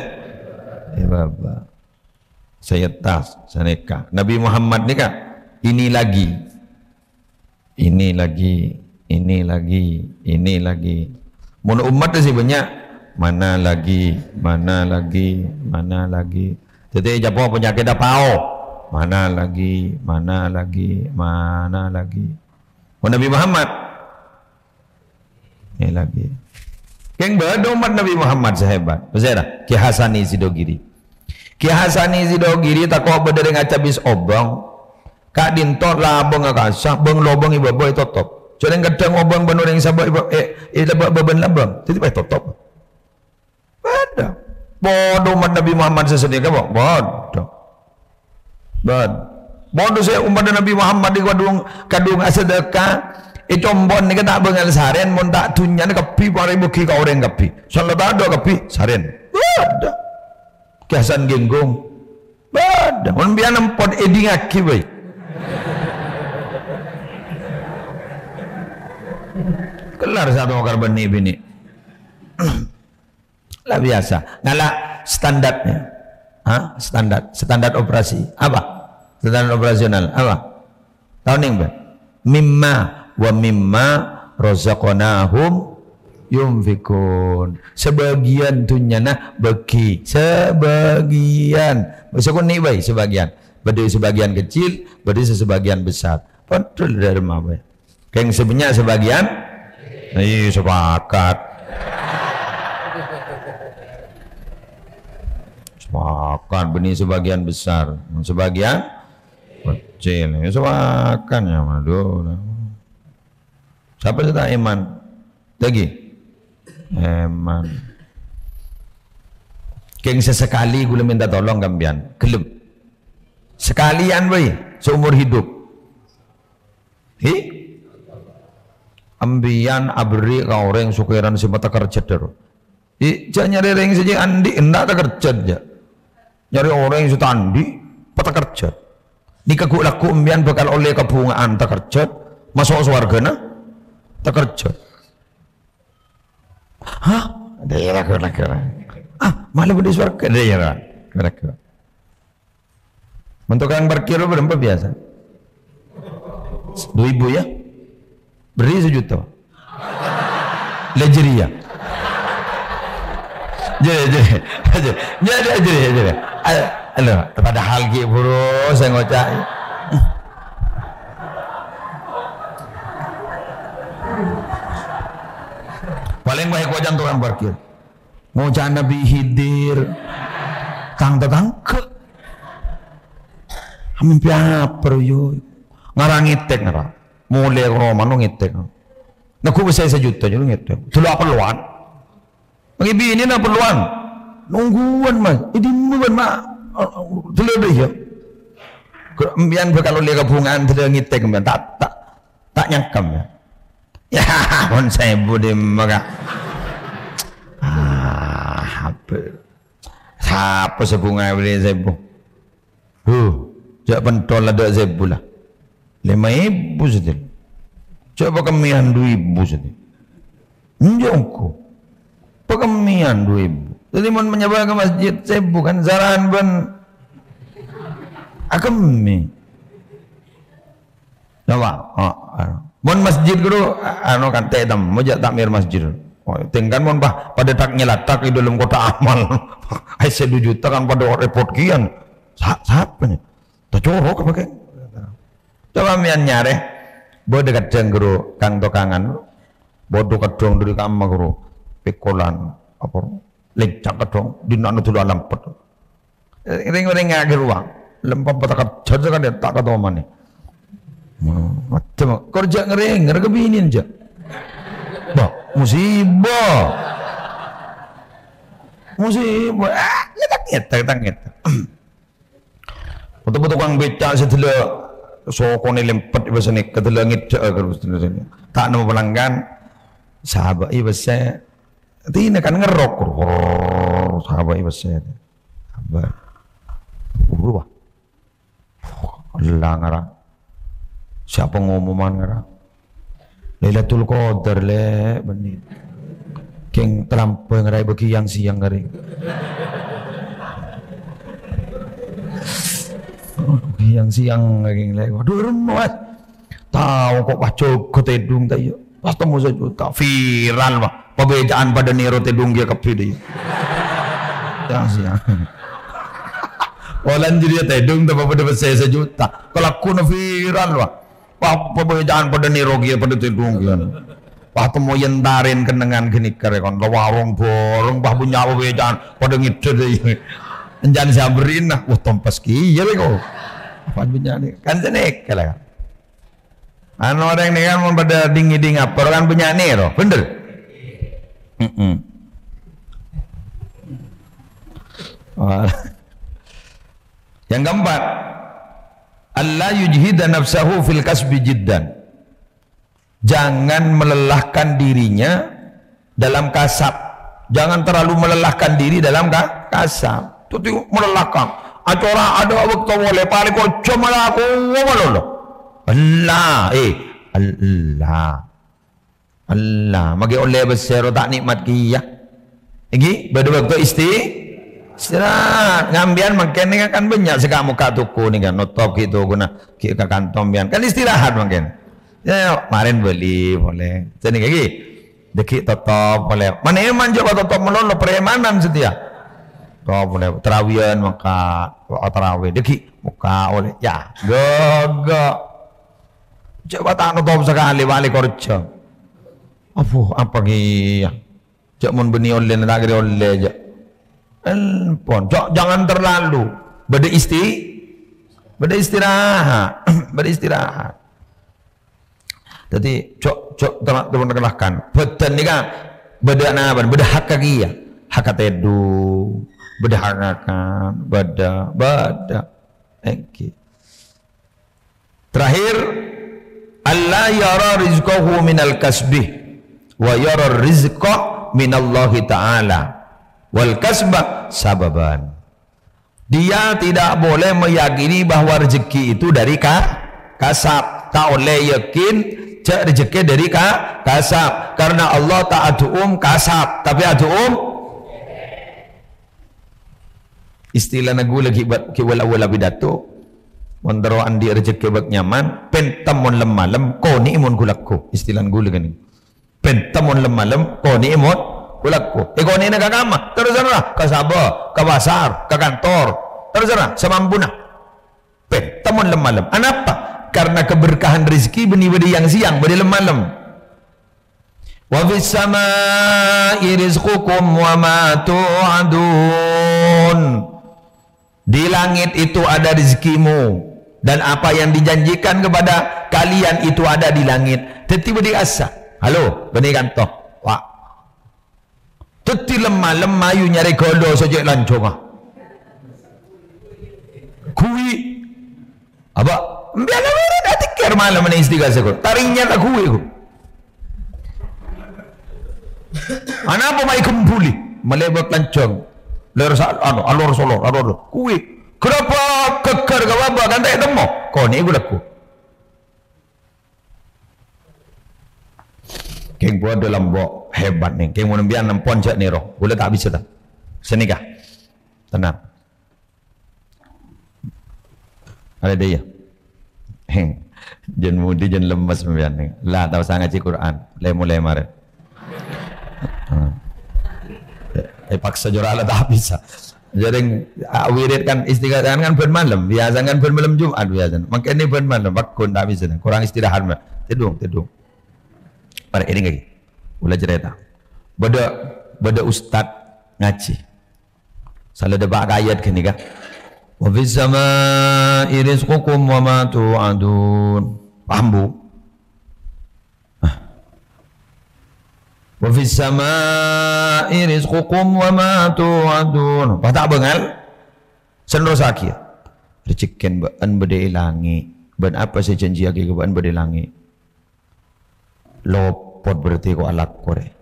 atas saneka. Nabi Muhammad ni kan ini lagi mun umat sih banyak mana lagi. Jadi jawab penyakit apa? Mana lagi. Oh Nabi Muhammad ini lagi. Yang berumat Nabi Muhammad sehebat. Bersama Ki Hasani Sidogiri. Ki Hasani Sidogiri tak kau berdiri ngacabis obong. Kak dintor labong akasah, beng lobong ibu boy totop. Jangan kadang obong benar yang sabar ibu lebak beban labong. Jadi baik totop. Ada. Bodoh umat Nabi Muhammad sesedih kan? Bodoh saya umat Nabi Muhammad di kadung sedekah combon ni tak bengal saren mon tak tunyan kapi pare buki ka orang kapi sallallahu tak ada kapi saren ada kiasan genggong ada mon biar nempot eding aki baik kelar satu akar benih bini lah biasa ngalah standarnya standar operasi apa standar operasional apa tahun ini mimma wa mimma razaqnahum yunfikun sebagian tunyana bagi sebagian maksudnya ni baik sebagian berdiri sebagian kecil berdiri sebagian besar betul dari mana yang sebanyak sebagian ini sepakat makan benih sebagian besar, sebagian kecil. Sepakan ya madu. Siapa sudah iman? Lagi iman. Keng sesekali gula minta tolong gambian, kelem. Sekalian bayi seumur hidup. Ambian abri kau orang sukiran si mata kerja terus. Jangan nyari orang saja andi endak tak kerja aja. Nyari orang yang sudah andi, patah kerja. Nikah gue laku umbian bakal oleh kebungaan tak kerja, masuk surga na, tak kerja. Hah? Daerah kira-kira. Malah berdiri surga daerah kira-kira. Untuk yang berkira berapa biasa? 2.000 ya? Beri 1 juta. Lejeria. Jadi. Halo, pada hal ki buru saya ngocak. Paling baik wajan tukang parkir. Mau cana Nabi Hidir. Kang tetangke. Amin piaper yo. Ngarang ngitek ngarang. Mulai Roma no ngitek. Naku bisa sejuta jadi ngitek. Tulu apa luan? Bagi bini na perluan. Nungguan mas. Ini nungguan mak. Tulu deh ya. Kemudian kalau lihat gabungan tulu ngitek kemudian tak nyangkam ya. Ya, pun saya budi maka. Apa sebunga beli zebu? Jak pentol ada zebu lah. 5.000 saja. Coba kemian 2.000 saja. Njongku. Pekemian 2.000. Jadi mau menyebar ke masjid zebu kan zarahan ben. Akemi. Coba. Mon masjid guru anu kan tedam mojak takmir masjid. Oh, tinggal mon bah pada tak nyelatak di dalam kota amal. Ai 1 juta kan pada repot kian. Siapa nih? Tak corok apa kayak? Coba mian nyare. Bo dekat jeng guru kang tokangan. Bodoh kadong dari kamar guru. Pikolan apa? Lecak kadong di nanu tulu alam pet. Ring-ring ngage ruang. Lempap patakat jaja kan tak kata mana. Macam kerja ngering, ngerega binin aja. Bah, musibah. Kita. Betul-betul kang beca setelah sokone lempet bahasa ni ketelah ngit tak nama pelanggan sahabat bahasa tina kan ngerok sahabat bahasa sahabat berubah Allah ngarang siapa ngomongan ngarang Lailatul Qadar le benih keng terlampau ngarai bagi yang siang ngaring yang siang ngaring le waduh remas tahu kok paco ketedung tayo pas temu sejuta viral mah pembedaan pada niro tedung dia kepi dia yang siang walan jadi tedung tapi pada saya sejuta kalau aku viral mah pembedaan pada niro dia pada tedung dia wah temu yentarin kenangan gini kare kon warung borong bah punya pembedaan pada ngide dia jangan sabrin nah wah tompas kiye kok apa punya kan jenek kalau anu orang ini kan pada ding apa kan punya niro bener yang keempat Allah yujhida nafsahu fil kasbi jiddan jangan melelahkan dirinya dalam kasab jangan terlalu melelahkan diri dalam kasab itu melelahkan acara ada waktu boleh paling kocok malah aku ngomong Allah Allah magi oleh besar tak nikmat kia lagi pada waktu istirahat ngambian makin ni kan banyak segak muka tuku ni kan notop gitu guna kita kantong bian kan istirahat makin ya kemarin beli boleh jadi lagi deki tetap boleh mana eman coba tetap melolo peremanan setia kau boleh terawian maka terawih deki muka oleh ya gagak coba tak notop sekali balik kerja apa gini cak mun beni oleh negeri oleh aja pon jangan terlalu beristirahat beristirahat jadi cok terkelahkan betul ni kan beda apa beda hak kaki ya hak tedu beda hakakan beda terakhir Allah yara rizqahu minal kasbih wa yara rizqa minallahi ta'ala wal kasbah sababan dia tidak boleh meyakini bahwa rezeki itu dari kasab tak boleh yakin rezeki dari kasab karena Allah tak aduum kasab tapi aduum istilah nagu lagi buat kiwala-wala bidato mondaro andi rezeki bak nyaman pentamon lemalem ko ni imun kulakku istilah gula gani pentamon lemalem ko ni imun kulakku ego ni nagagama teruslah ke sabah ke pasar ke kantor teruslah semampuna pentamon lemalem kenapa karena keberkahan rezeki beni-beni yang siang beni lemalem Wa fis samaa'i rizqukum wa ma tu'adun. Di langit itu ada rezekimu dan apa yang dijanjikan kepada kalian itu ada di langit. Tiba-tiba diasa. Halo, benih kan toh. Wah. Teti lemah yu nyari godo sejak lancong ah. Kui. Apa? Biar lah dah tikar malam ni istighfar sekor. Taringnya tak kui ku. Anak apa mai kembuli? Melebak lancong. Alor solo. Kui. Kenapa kekar ke bapa kan tak temu? Kau ni aku laku. Keng buat dalam bok hebat ni. Keng mau biar nampon cak ni roh. Boleh tak bisa tak? Senikah. Tenang. Ada dia. Jan mudi jan lemas membian ni. Lah tahu sangat cik Quran. Mulai mare. Paksa jorah lah tak bisa. Jadi wirid kan istighfar kan pen malam. Biasa kan pen malam Jumat biasa. Maka ni pen malam. Bakun tak bisa. Kurang istirahat mah. Tidung. Pada ini lagi. Ulah cerita. Bada ustad ngaji. Salah debak ayat kini kan. Wa fis samaa'i rizqukum wa ma tu'adun. Paham bu? Wa fis samaa'i rizqukum wa ma tu'adun. Apa tak bengal? Senro sakit. Rezekin baan bade langi. Ban apa saya janji lagi ke baan bade langi. Lopot berarti kau alat kore.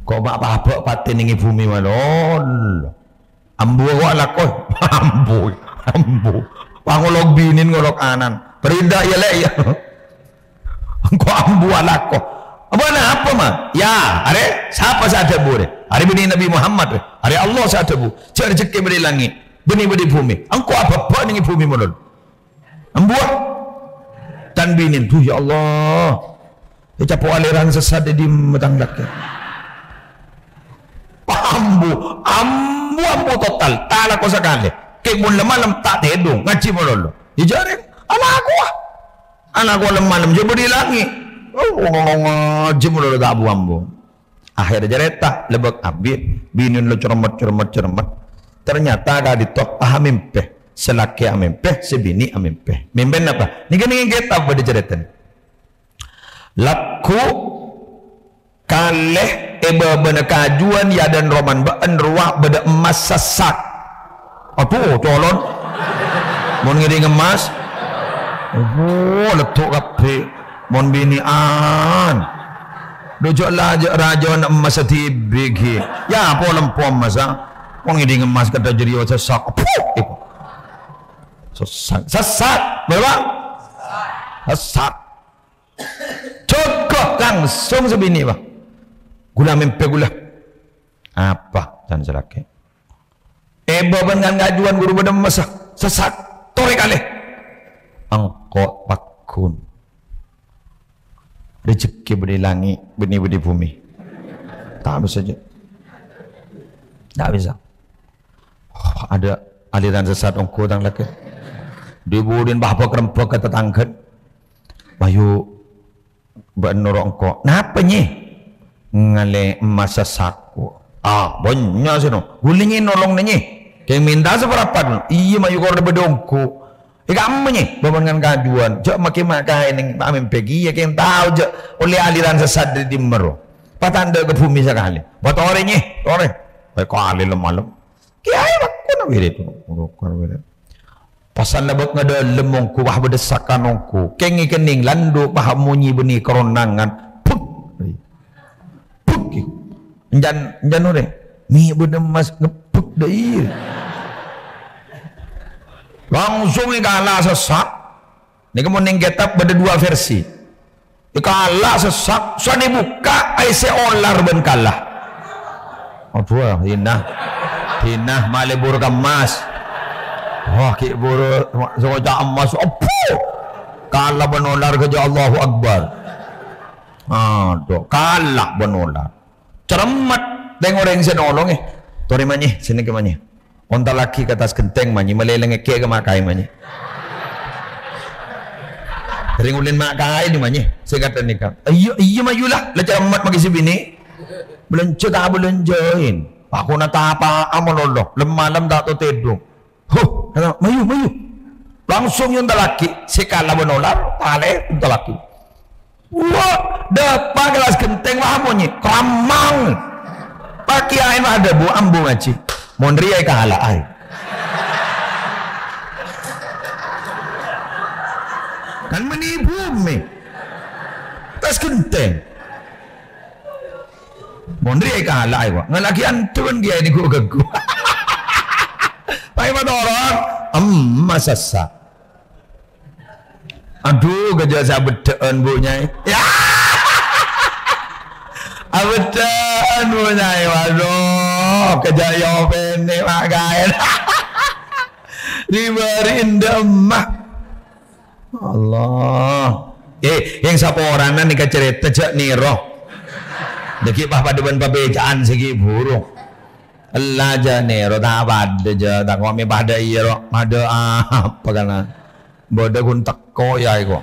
Kau mak apa paten ingi bumi malon. Ambu kau alat kau. Ambu. Pangolog binin ngolok anan. Perindah ya le ya. Kau ambu alat kau. Apa mah? Ya, are siapa saat bu? Are bini Nabi Muhammad. Are Allah saat bu. Cari rezeki beri langit, bini bumi. Engkau apa ingi bumi malon? Ambu. Dan binin tuh ya Allah. Dia capo aliran sesat di metang laki. Ambu total. Tak lah kau sekali. Kebun malam tak tedung. Ngaji mololo. Dijari anak aku malam je beri langit. Ngaji mololo tak ambu. Akhirnya jareta lebak abid. Binin lo cermat. Ternyata ada di tok paham impeh. Selaki amempeh, sebini amempeh. Memben apa? Ni kan ingin kita pada cerita ni. Laku kaleh bena kajuan ya dan roman baan ruah beda emas sesak. Apa colon? Mau ngiring emas? Oh, letuk kape. Mau binian. Dojok raja emas setibig. Ya, apa lempom masa? Mau ngiring emas kata jadi sesak. Apa? Sesat berapa? Sesat cukup langsung sebini pak gula mimpi gula apa dan selaki dengan ngajuan guru pada masak sesat torek kali angkot pakun rezeki beri langit benih beri bumi tak bisa saja tak bisa ada aliran sesat ongko dan laki diburin bahwa kerempok kata tangkat bayu benorong kok napa nye ngale masa saku banyak sih no gulingin nolong nye kayak minta seberapa dulu iya mayu kau bedongku kamu nye babangan kajuan jok makai ini amin pergi ya kayak tahu jok oleh aliran sesat di dimero patanda ke bumi sekali buat orang nye orang baik kali lemah kiai aku nak wirid pasal labak ngada lemongku bah berdesakan ongku kengi kening landu bah munyi beni keronangan puk enjan ore mi bedemas ngepuk dai langsung kalah sesak ni kemudian kita beda dua versi kalah sesak so dibuka aise olar ben kalah apa hinah malebur kemas. Wah, kik buru sojak emas apa? Kalah benolar kerja Allahu Akbar. Aduh, kalah benolar. Cermat tengok orang yang nolong Tori manyi, sini ke manyi. Onta laki ke atas genteng manyi, meleleng ke makai manyi. Ring ulin mak kain ni manye. Saya kata nikah. Iya mayulah. Lah cara mat magi si bini. Belanja tak belanjain. Aku nak apa amal Allah. Malam tak tu tidur. Huh, kata mayu. Langsung yang lelaki. Sekala benolar, tale untuk lelaki. Wah, depan gelas genteng wahamonye. Keramang. Pakai air ada bu ambu ngaji. Mondri ai kahala ai. Kan menipu me. Tas genteng. Mondri ai kahala ai wa. Ngalaki antun dia ini ku gagu. Pai madorong. Masasa. Aduh gajah saya betean bunya. Ya. Abetean bunya. Waduh kejaya pene makain. Diberi demah. Allah. Yang siapa orangnya nikah cerita cek niroh. Deki pah pada ban pabejaan segi burung. Allah aja niro tak pada aja tak kami pada iya roh. Ada apa kana? Bodoh kun teko ya iko.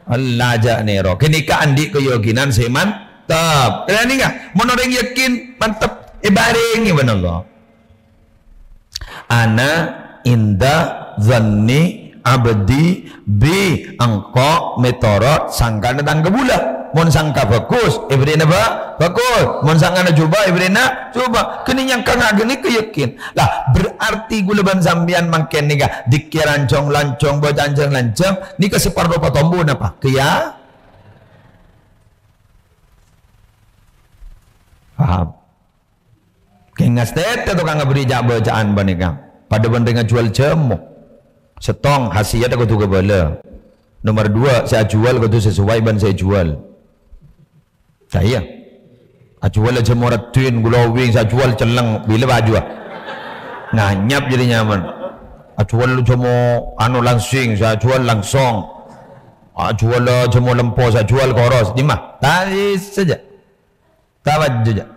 Allah aja niro. Kenikahan di keyakinan saya mantap. Kalian ni enggak? Mun orang yakin mantap. Baring ni benar Allah. Ana inda zanni abdi bi angko metorot sangka datang ke bulan. Mun sangka bagus, ibrina ba? Bagus. Mun sangka na coba, ibrina coba. Kini yang kena gini keyakin. Lah berarti gula ban sambian mangken nika dikir lancong bocancang lancong nika separuh patombo napa? Kaya paham. Kengas tete tukang beri bacaan banika. Pada bandingan jual jamu. Setong hasiat aku tuh kebala. Nomor 2 saya jual aku tuh sesuai ban saya jual. Saya jual aja moratin glowing saya jual celeng bila baju nganyap jadi nyaman. Jual cuma anu langsing saya jual langsung. Jual cuma lempo saya jual koros di mah tadi saja tawad saja.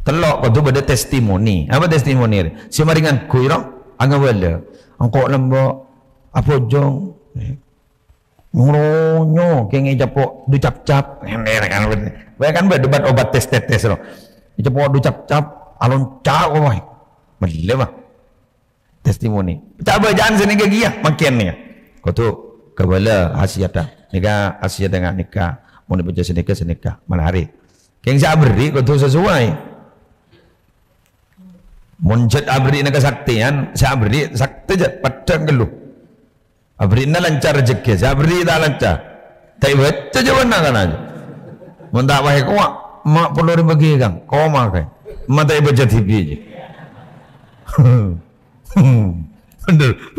Telok kau tu pada testimoni. Apa testimoni? Si maringan kuiro angga wala angkok lembo apa jong ngonyo kengi capok du cap-cap kan berdebat obat tes loh capok du cap-cap alon cak wah mele mah testimoni coba jangan sini ke dia makin nih kau tu kebala hasiata nikah hasiat dengan nikah mau dibaca senikah menarik keng sabri kau tu sesuai munjat abri nak kesaktian sabri sakti je padang geluh abri na lancar rezeki sabri tak lancar tapi baca jawaban kan aja mentah baik kau mak perlu dibagi kang kau makai mak tak baca TV je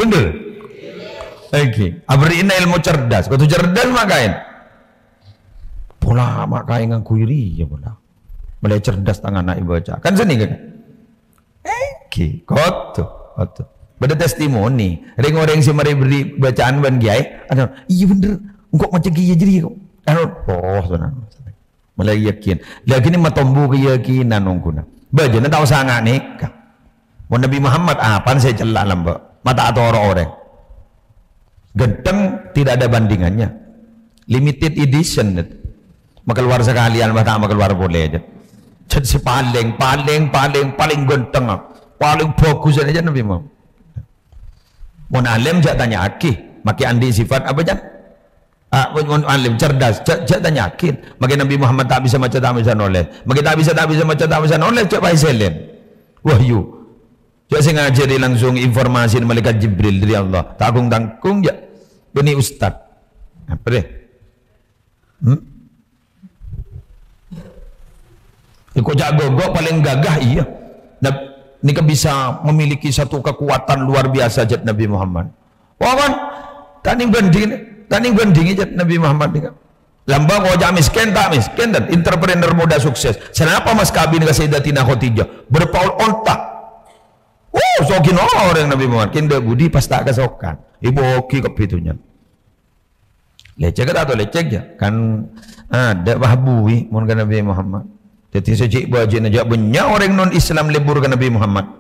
bener lagi abri na ilmu cerdas kau tu cerdas makain pula makain ngang kuiri je pula boleh cerdas tangan nak baca kan seni kan kau tu pada testimoni ring-ring si mari beri bacaan ban kiai ada iya bener engkau macam kiai jadi kau oh sebenarnya mulai yakin lagi ni matombu keyakinan ongkuna baca nak tahu sangat nikah mau Nabi Muhammad apa saya celak lamba mata atau orang genteng tidak ada bandingannya limited edition maka keluar sekalian maka keluar boleh aja jadi paling genteng paling bagus aja Nabi Muhammad. Mun alim jak tanya akih, maki andi sifat apa jan? Mun alim cerdas, jak tanya akih. Maki Nabi Muhammad tak bisa macam tak bisa noleh. Maki tak bisa macam tak bisa noleh, cak bai selen. Wahyu. Cak sing ngajari langsung informasi malaikat Jibril dari Allah. Tanggung ya. Beni ustaz. Apa deh? Ikut jago paling gagah iya. Nika bisa memiliki satu kekuatan luar biasa jat Nabi Muhammad. Wah kan, tanding banding jat Nabi Muhammad nika. Lambang wajah miskin tak miskin dan entrepreneur muda sukses. Kenapa Mas Kabi nika Sayyidatina Khadijah berpaul-onta. Sokin orang Nabi Muhammad. Kinda budi pas tak kesokan. Ibu oki kepitunya. Lecek atau lecek ya? Kan ada bahbui mun kan Nabi Muhammad. Jadi sejak baju najak banyak orang non Islam lebur ke Nabi Muhammad.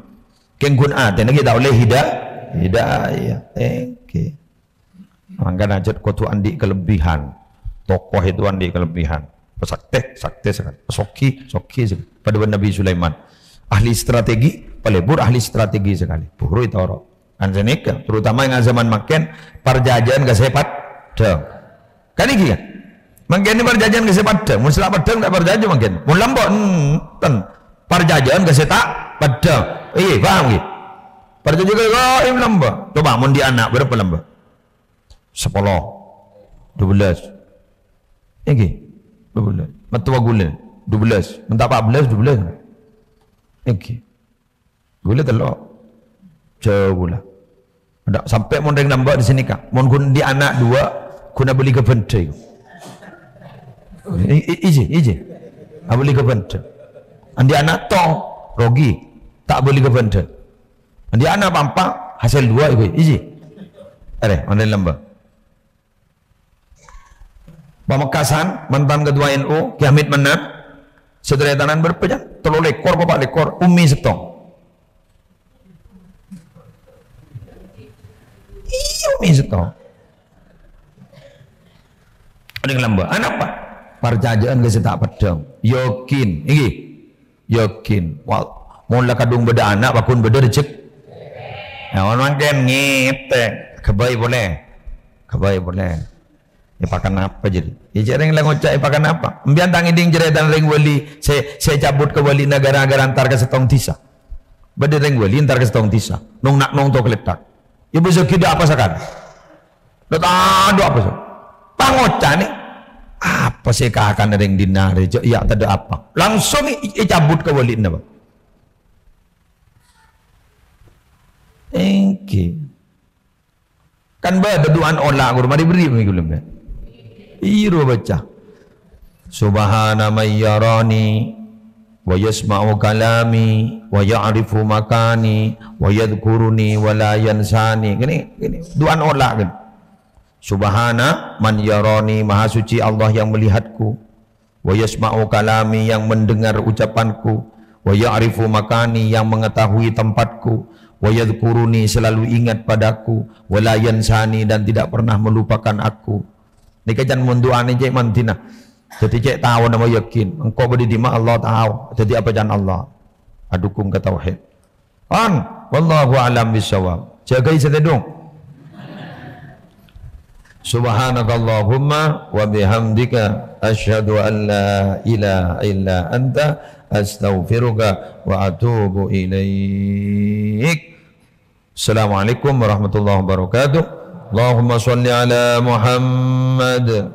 Kengkun ada nak kita oleh hidayah. Thank you. Angkat ajat kau tu andi kelebihan. Tokoh itu andi kelebihan. Sakte sekali. Soki sekali. Pada Nabi Sulaiman. Ahli strategi, pelebur ahli strategi sekali. Puru itu orang. Anjenika, terutama yang zaman makin perjanjian ke sepat. Kan ini kan? Makin ini perjanjian ke sepat. Mun selak pedang tak perjanjian makin. Mun lambok ten. Perjanjian ke setak pedang. Iya, paham gitu. Perjanjian ke lambok. Coba mun di anak berapa lambok? 10, 12. Ini 12. Metua gula 12. Mentah 14, 12. Ini. Gula telok. Jauh gula. Ada sampai mun reng nambah di sini kak. Mun kun di anak 2, kuna beli ke bente. Iji. Beli ke bente. Andi anak tong rogi tak beli ke bente. Andi anak pampak hasil 2 ibu. Iji. Ada mana lambah. Pamekasan mantan ketua NU Ki Hamid Manap sederetanan berpejang 3 lekor 4 lekor umi setong. Iya umi setong. Ada yang lambah. Anak apa? Perjanjian ke setak pedang. Yakin. Ini. Yakin. Wah, mula kadung beda anak bakun beda recek. Nah, orang kan ngete. Kebaik boleh. Ya pakan apa jadi? Ya jarang lah ngocak pakan apa? Mbian tangi ding jeretan ring wali. Saya cabut ke wali negara-negara antar ke setong tisa. Beda ring wali antar ke setong tisa. Nong nak nong to keletak. Ya bisa kita apa sekarang? Ada apa sih? Pangocak nih. Apa sih kahakan ring dinari? Ya tak ada apa. Langsung cabut ke wali napa? Engke. Kan berduaan olah guru mari beri belum kan? Iru baca. Subhana may yarani wa yasma'u kalami wa ya'rifu makani wa yadhkuruni wa la yansani. Gini duaan olah kan. Subhana man yarani, maha suci Allah yang melihatku. Wa yasma'u kalami, yang mendengar ucapanku. Wa ya'rifu makani, yang mengetahui tempatku. Wa yadhkuruni, selalu ingat padaku. Wa la yansani, dan tidak pernah melupakan aku. Ini kajian munduan ini cek mantina. Jadi cek tahu nama yakin. Engkau berdima Allah tahu. Jadi apa jangan Allah? Adukung ke tauhid. Wallahu a'lam bishawab. Jagai sededung. Subhanakallahumma wa bihamdika asyhadu an la ilaha illa anta astaghfiruka wa atubu ilaik. Assalamualaikum warahmatullahi wabarakatuh. Allahumma shalli ala Muhammad